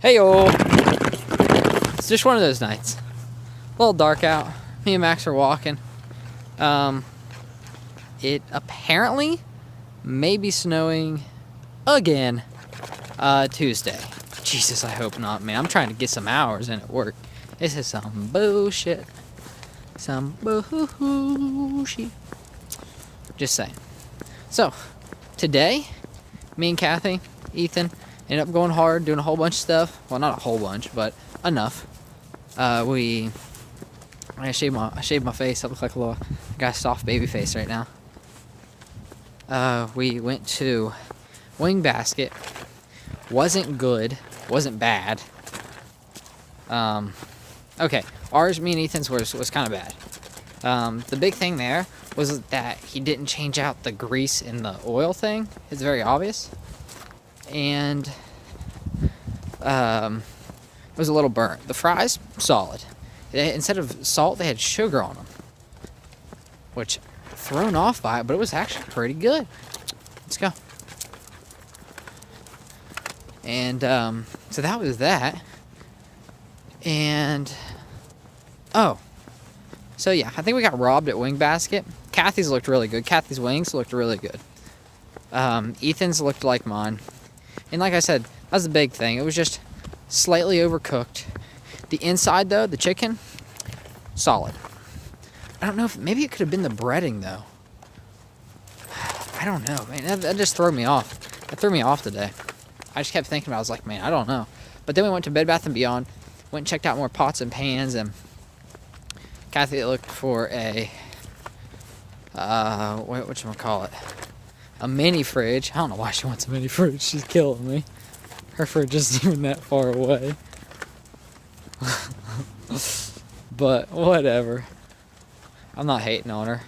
Hey-o! It's just one of those nights. A little dark out. Me and Max are walking. It apparently may be snowing again Tuesday. Jesus, I hope not, man. I'm trying to get some hours in at work. This is some bullshit. Some bullshit. Just saying. So, today, me and Kathy, Ethan, ended up going hard, doing a whole bunch of stuff. Well, not a whole bunch, but enough. I shaved my face. I look like a little got a soft baby face right now. We went to Wing Basket. Wasn't good. Wasn't bad. Okay, ours, me and Ethan's was kind of bad. The big thing there was that he didn't change out the grease in the oil thing. It's very obvious. And it was a little burnt. The fries, solid. Instead of salt, they had sugar on them, which thrown off by it, but it was actually pretty good. Let's go. And so that was that. And so yeah, I think we got robbed at Wing Basket. Kathy's looked really good. Kathy's wings looked really good. Ethan's looked like mine. And like I said, that's the big thing. It was just slightly overcooked. The inside, though, the chicken, solid. I don't know if maybe it could have been the breading, though. I don't know, man. That just threw me off. That threw me off today. I just kept thinking about it. I was like, man, I don't know. But then we went to Bed Bath & Beyond, went and checked out more pots and pans, and Kathy looked for a, whatchamacallit, a mini fridge. I don't know why she wants a mini fridge. She's killing me. Her fridge isn't even that far away. But whatever. I'm not hating on her.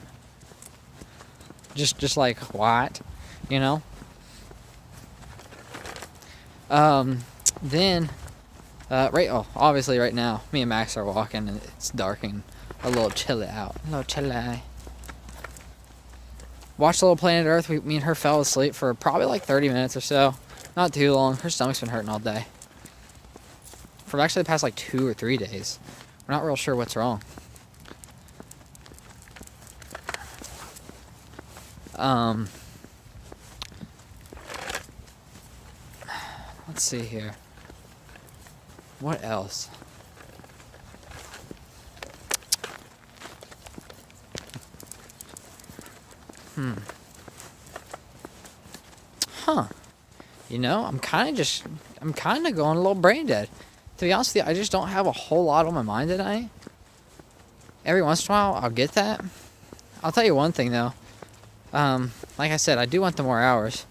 Just like what, you know? Then obviously right now, me and Max are walking and it's dark and a little chilly out. A little chilly. Watched a little Planet Earth. Me and her fell asleep for probably like 30 minutes or so. Not too long. Her stomach's been hurting all day. For actually the past like 2 or 3 days. We're not real sure what's wrong. Let's see here. What else? Huh. You know, I'm kind of going a little brain dead. To be honest with you, I just don't have a whole lot on my mind tonight. Every once in a while, I'll get that. I'll tell you one thing, though. Like I said, I do want the more hours.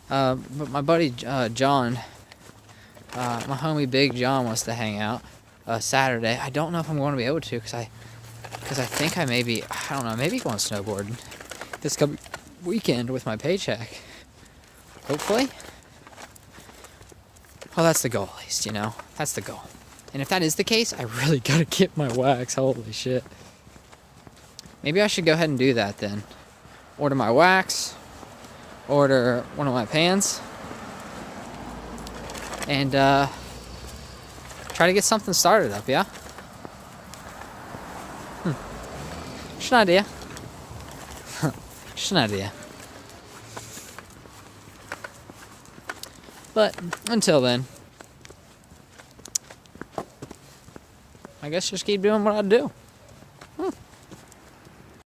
But my buddy John, my homie Big John wants to hang out Saturday. I don't know if I'm going to be able to because I think I maybe going snowboarding this coming weekend with my paycheck. Hopefully. Well, that's the goal, at least, you know. That's the goal. And if that is the case, I really gotta get my wax. Holy shit. Maybe I should go ahead and do that then. Order my wax. Order one of my pans. And try to get something started up, yeah? Just an idea. Just an idea. But until then, I guess just keep doing what I do.